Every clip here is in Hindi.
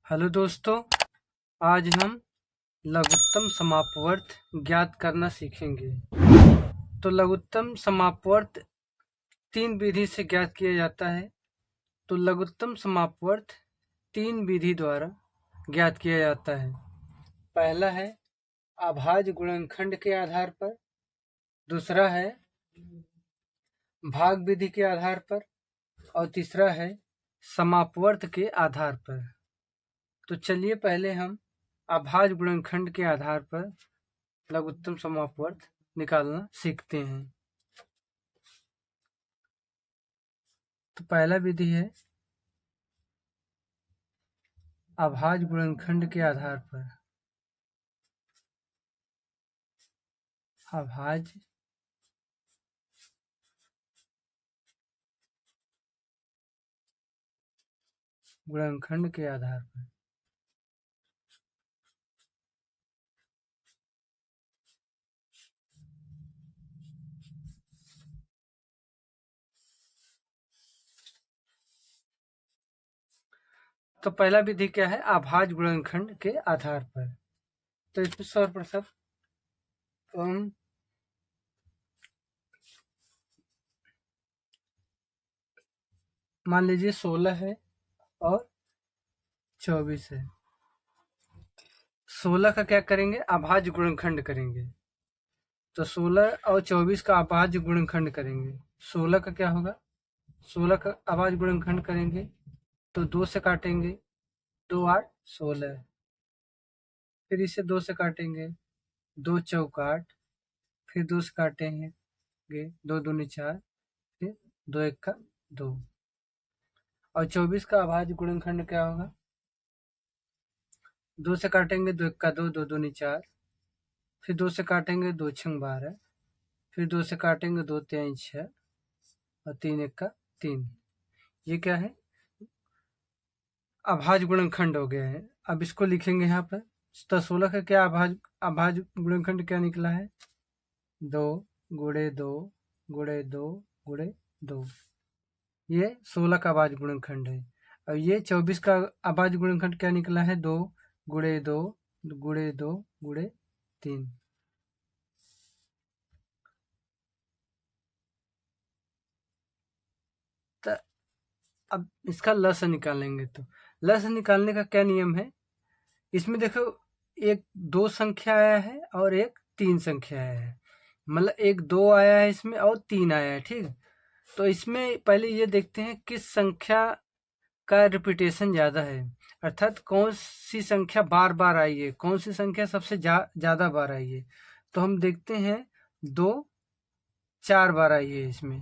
हेलो दोस्तों, आज हम लघुत्तम समापवर्त ज्ञात करना सीखेंगे। तो लघुत्तम समापवर्त तीन विधि से ज्ञात किया जाता है। तो लघुत्तम समापवर्त तीन विधि द्वारा ज्ञात किया जाता है। पहला है अभाज्य गुणनखंड के आधार पर, दूसरा है भाग विधि के आधार पर और तीसरा है समापवर्त के आधार पर। तो चलिए पहले हम अभाज्य गुणनखंड के आधार पर लघुत्तम समापवर्त निकालना सीखते हैं। तो पहला विधि है अभाज्य गुणनखंड के आधार पर। अभाज्य गुणनखंड के आधार पर। तो पहला विधि क्या है? अभाज्य गुणनखंड के आधार पर। तो इसमें सर्वप्रथम हम मान लीजिए 16 है और 24 है। 16 का क्या करेंगे? अभाज्य गुणनखंड करेंगे। तो 16 और 24 का अभाज्य गुणनखंड करेंगे। 16 का क्या होगा? 16 का अभाज्य गुणनखंड करेंगे तो 2 से काटेंगे, 2 8 16। फिर इसे 2 से काटेंगे, 2 चौक 8। फिर 2 से काटेंगे, 2 दूनी 4, फिर 2 एक का 2। और 24 का अभाज्य गुणनखंड क्या होगा? 2 से काटेंगे, 2 एक का 2, 2 दूनी 4। फिर 2 से काटेंगे, 2 छंग 12। फिर 2 से काटेंगे, 2 तिहाई 6 और 3 एक का 3। ये क्या है? अभाज्य गुणनखंड हो गया है। अब इसको लिखेंगे यहाँ पर। तो 16 का क्या अभाज्य गुणनखंड क्या निकला है? 2 गुणे 2 गुणे 2 गुणे 2। ये 16 का अभाज्य गुणनखंड है। और ये 24 का अभाज्य गुणनखंड क्या निकला है? 2 गुणे 2 गुणे 2 गुणे 3। तो अब इसका लस निकालेंगे। तो लस निकालने का क्या नियम है? इसमें देखो, एक 2 संख्या आया है और एक 3 संख्या आया है। मतलब एक 2 आया है इसमें और 3 आया है, ठीक। तो इसमें पहले ये देखते हैं किस संख्या का रिपीटेशन ज़्यादा है, अर्थात कौन सी संख्या बार बार आई है, कौन सी संख्या सबसे ज़्यादा बार आई है। तो हम देखते हैं 2 4 बार आई है इसमें।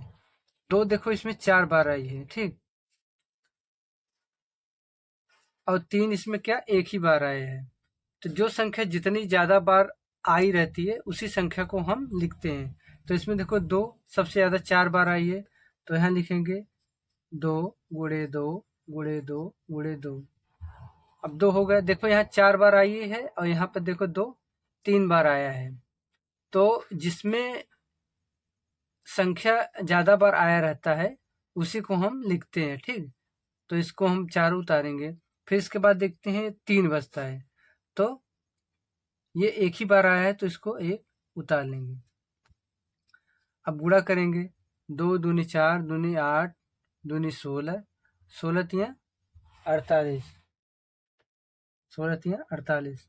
2 देखो इसमें 4 बार आई है, ठीक। और 3 इसमें क्या एक ही बार आया है। तो जो संख्या जितनी ज़्यादा बार आई रहती है उसी संख्या को हम लिखते हैं। तो इसमें देखो 2 सबसे ज़्यादा 4 बार आई है, तो यहाँ लिखेंगे 2 गुणे 2 गुणे 2 गुणे 2। अब 2 हो गया। देखो यहाँ 4 बार आई है और यहाँ पर देखो 2 3 बार आया है। तो जिसमें संख्या ज़्यादा बार आया रहता है उसी को हम लिखते हैं, ठीक। तो इसको हम चारों उतारेंगे। फिर इसके बाद देखते हैं 3 बचता है। तो ये एक ही बार आया है तो इसको एक उतार लेंगे। अब गुणा करेंगे। 2 दूनी 4 दूनी 8 दूनी 16, 16 तिया 48, 16 तिया 48।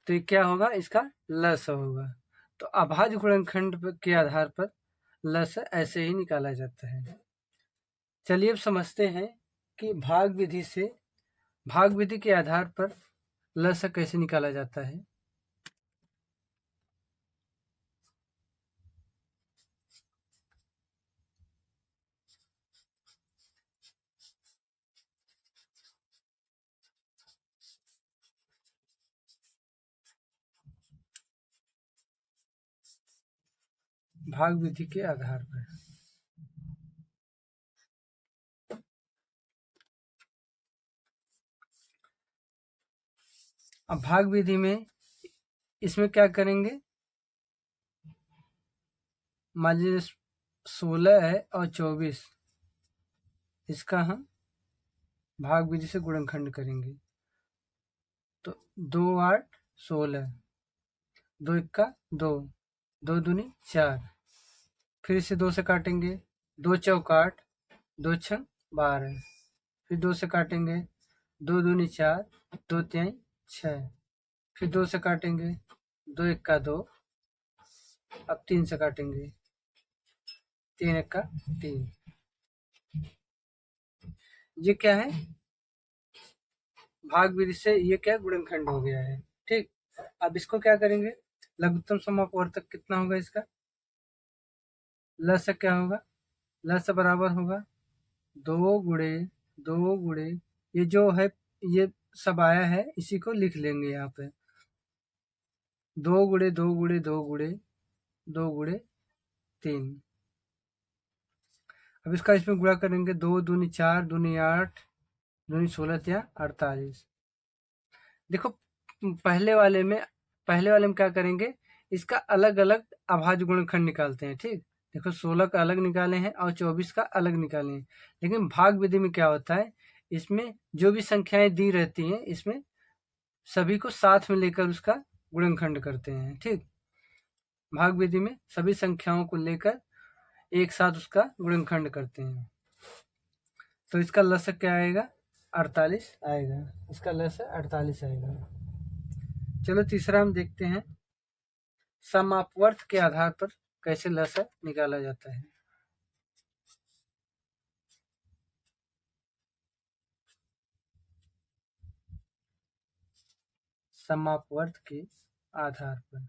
तो ये क्या होगा? इसका लस होगा। तो अभाज्य गुणनखंड के आधार पर लस ऐसे ही निकाला जाता है। चलिए अब समझते हैं कि भाग विधि के आधार पर लस कैसे निकाला जाता है। भाग विधि के आधार पर अब भाग विधि में इसमें क्या करेंगे? मान लीजिए 16 है और 24, इसका हम भाग विधि से गुणनखंड करेंगे। तो 2 8 16, 2 1 2, 2 दूनी 4, फिर इसे 2 से काटेंगे, 2 चौक 8, 2 6 12, फिर 2 से काटेंगे, 2 दूनी 4, 2 3 6, फिर 2 से काटेंगे, 2 1 2, अब 3 से काटेंगे, 3 1 3। ये क्या है? भाग विधि से ये क्या गुणनखंड हो गया है। ठीक, अब इसको क्या करेंगे, लघुत्तम समापवर्तक कितना होगा इसका, ल से क्या होगा, ल से बराबर होगा 2 गुणे ये जो है, ये सब आया है, इसी को लिख लेंगे यहाँ पे, 2 गुणे 3। अब इसका इसमें गुणा करेंगे, 2 दूनी 4, दूनी 8, दूनी 16 या 48। देखो पहले वाले में क्या करेंगे, इसका अलग अलग अभाज्य गुणनखंड निकालते हैं। ठीक, देखो 16 का अलग निकाले हैं और 24 का अलग निकाले हैं। लेकिन भाग विधि में क्या होता है, इसमें जो भी संख्याएं दी रहती हैं, इसमें सभी को साथ में लेकर उसका गुणनखंड करते हैं। ठीक, भाग विधि में सभी संख्याओं को लेकर एक साथ उसका गुणनखंड करते हैं। तो इसका लसक क्या आएगा, 48 आएगा। इसका लसक 48 आएगा। चलो तीसरा हम देखते हैं, समापवर्त के आधार पर कैसे लसक निकाला जाता है। समापवर्त के आधार पर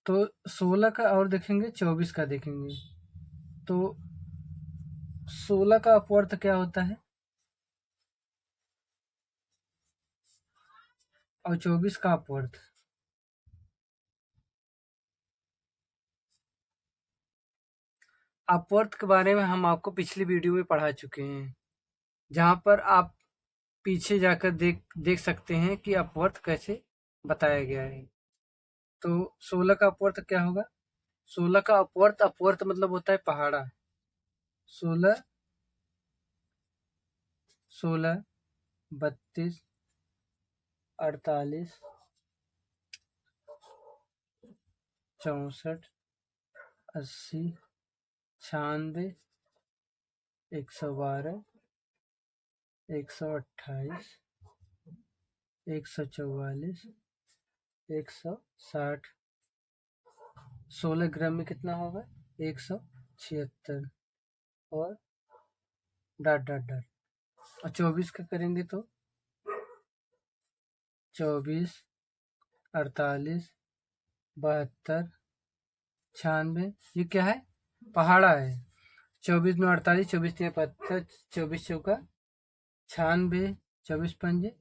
तो 16 का और देखेंगे, 24 का देखेंगे। तो 16 का अपवर्त क्या होता है और 24 का अपवर्त। अपवर्त के बारे में हम आपको पिछली वीडियो में पढ़ा चुके हैं, जहाँ पर आप पीछे जाकर देख सकते हैं कि अपवर्त कैसे बताया गया है। तो 16 का अपवर्त क्या होगा, 16 का अपवर्त मतलब होता है पहाड़ा। 16 16 32 48 64 80 96 112 128 144 160। 16 ग्राम में कितना होगा, 176 और डॉट डॉट डॉट। और 24 का करेंगे तो 24 48 72 96। ये क्या है, पहाड़ा है। 24 में 48, 24 3 75, 24 चौका 96, 24 पंजे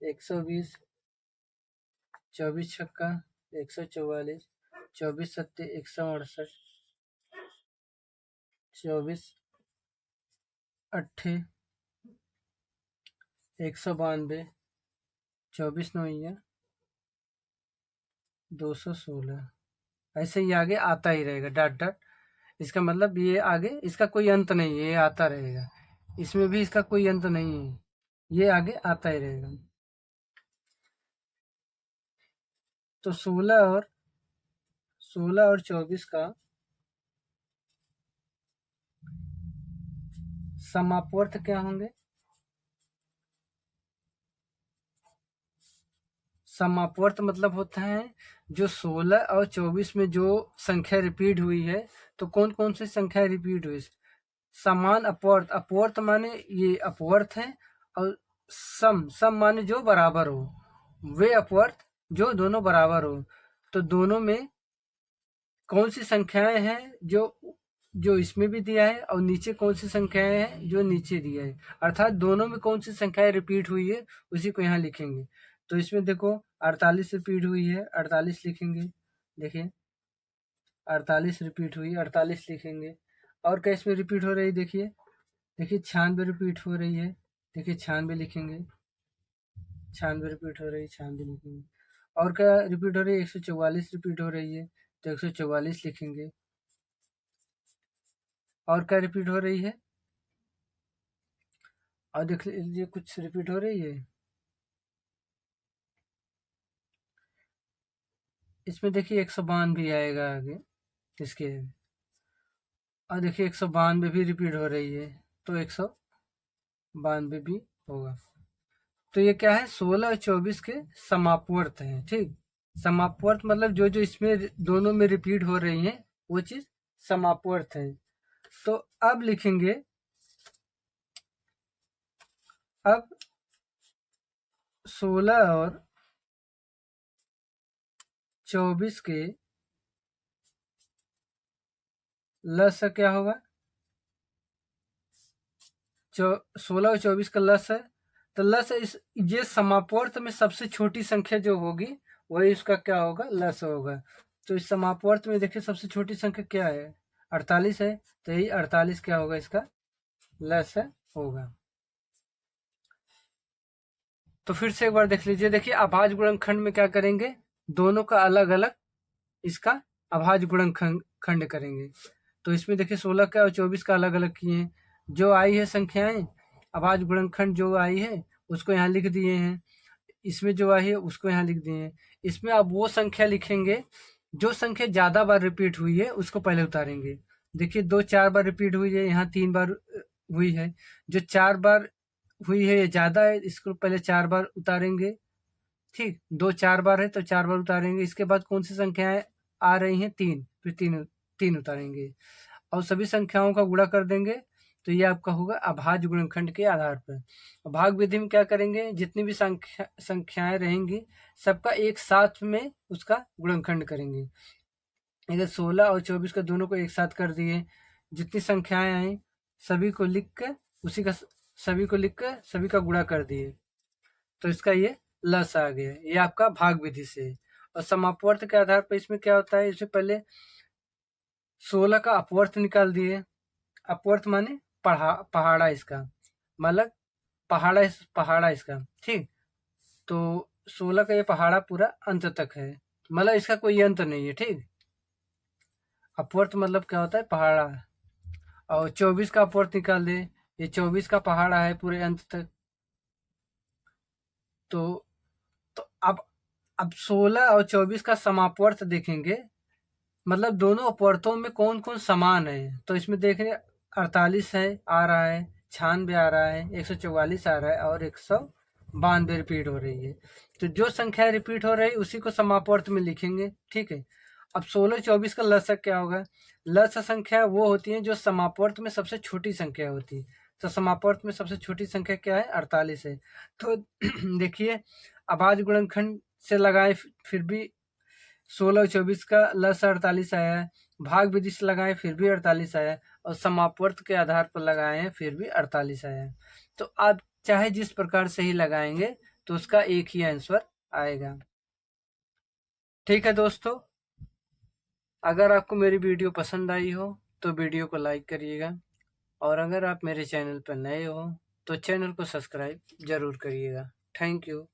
120, 24 छक्का 144, 24 सत्ते 168, 24 अट्ठे 192, 24 नौया 216। ऐसे ही आगे आता ही रहेगा डॉट डॉट। इसका मतलब ये आगे इसका कोई अंत नहीं है, ये आता रहेगा। इसमें भी इसका कोई अंत नहीं है, ये आगे आता ही रहेगा। तो 16 और 24 का समापवर्त क्या होंगे, समापवर्त मतलब होता है जो 16 और 24 में जो संख्या रिपीट हुई है, तो कौन कौन सी संख्या रिपीट हुई, समान अपवर्त। अपवर्त माने ये अपवर्त है, और सम माने जो बराबर हो, वे अपवर्त जो दोनों बराबर हो। तो दोनों में कौन सी संख्याएं हैं जो जो इसमें भी दिया है, और नीचे कौन सी संख्याएं हैं जो नीचे दिया है, अर्थात दोनों में कौन सी संख्याएं रिपीट हुई है, उसी को यहाँ लिखेंगे। तो इसमें देखो 48 रिपीट हुई है, 48 लिखेंगे। देखिए 48 रिपीट हुई, 48 लिखेंगे। और क्या इसमें रिपीट हो रही है, देखिए 96 रिपीट हो रही है, देखिए 96 लिखेंगे। 96 रिपीट हो रही है, 96 लिखेंगे। और क्या रिपीट हो रही है? 144 रिपीट हो रही है, तो 144 लिखेंगे। और क्या रिपीट हो रही है? और देख लीजिए कुछ रिपीट हो रही है इसमें, देखिए 152 भी आएगा आगे इसके। और देखिए 192 भी रिपीट हो रही है, तो 192 भी होगा। तो ये क्या है? 16 और 24 के समापवर्त हैं, ठीक। समापवर्त मतलब जो जो इसमें दोनों में रिपीट हो रही हैं वो चीज समापवर्त है। तो अब लिखेंगे, अब 16 और 24 के लस से क्या होगा? 16 और 24 का लस है, तो लस इस ये समापवर्त में सबसे छोटी संख्या जो होगी वही इसका क्या होगा? लस होगा। तो इस समापवर्त में देखिए सबसे छोटी संख्या क्या है? 48 है, तो यही 48 क्या होगा? इसका लस है होगा। तो फिर से एक बार देख लीजिए, देखिए अभाज्य गुणनखंड में क्या करेंगे? दोनों का अलग अलग इसका अभाज्य गुणनखंड करेंगे। तो इसमें देखिए 16 का और 24 का अलग अलग किए हैं। जो आई है संख्याएं अभाज्य गुणनखंड जो आई है उसको यहाँ लिख दिए हैं, इसमें जो आई है उसको यहाँ लिख दिए हैं। इसमें अब वो संख्या लिखेंगे जो संख्या ज्यादा बार रिपीट हुई है उसको पहले उतारेंगे। देखिए 2 4 बार रिपीट हुई है, यहाँ 3 बार हुई है। जो 4 बार हुई है ये ज्यादा है, इसको पहले 4 बार उतारेंगे, ठीक। 2 4 बार है तो 4 बार उतारेंगे। इसके बाद कौन सी संख्याएं आ रही हैं? 3, फिर 3 उतारेंगे और सभी संख्याओं का गुणा कर देंगे। तो ये आपका होगा अभाज्य गुणनखंड के आधार पर। भाग विधि में क्या करेंगे? जितनी भी संख्याएं रहेंगी सबका एक साथ में उसका गुणनखंड करेंगे। इधर 16 और 24 का दोनों को एक साथ कर दिए, जितनी संख्याएं आई सभी को लिख कर सभी का गुणा कर दिए, तो इसका ये लस आ गया। ये आपका भाग विधि से। और समापवर्त के आधार पर इसमें क्या होता है? इससे पहले 16 का अपवर्त निकाल दिए। अपवर्त माने पहाड़ा इसका, मतलब पहाड़ा इसका, ठीक। तो 16 का ये पहाड़ा पूरा अंत तक है, मतलब इसका कोई अंत नहीं है, ठीक। अपवर्त मतलब क्या होता है? पहाड़ा। और 24 का अपवर्त निकाल दे, ये 24 का पहाड़ा है पूरे अंत तक। तो तो अब 16 और 24 का समापवर्त देखेंगे, मतलब दोनों अपवर्तों में कौन कौन समान है। तो इसमें देख रहे 48 है आ रहा है, 96 आ रहा है, 144 आ रहा है और 192 रिपीट हो रही है। तो जो संख्या रिपीट हो रही है उसी को समापवर्त में लिखेंगे, ठीक है। अब 16 24 का लसक क्या होगा? लस संख्या वो होती है जो समापवर्त में सबसे छोटी संख्या होती है। तो समापवर्त में सबसे छोटी संख्या क्या है? 48 है। तो देखिए अभाज्य गुणनखंड से लगाए फिर भी 16 और 24 का लस 48 आया है, भाग विधि से लगाए फिर भी 48 आया है, और समापवर्त के आधार पर लगाए हैं फिर भी 48 आया है। तो आप चाहे जिस प्रकार से ही लगाएंगे तो उसका एक ही आंसर आएगा। ठीक है दोस्तों, अगर आपको मेरी वीडियो पसंद आई हो तो वीडियो को लाइक करिएगा, और अगर आप मेरे चैनल पर नए हो तो चैनल को सब्सक्राइब जरूर करिएगा। Thank you.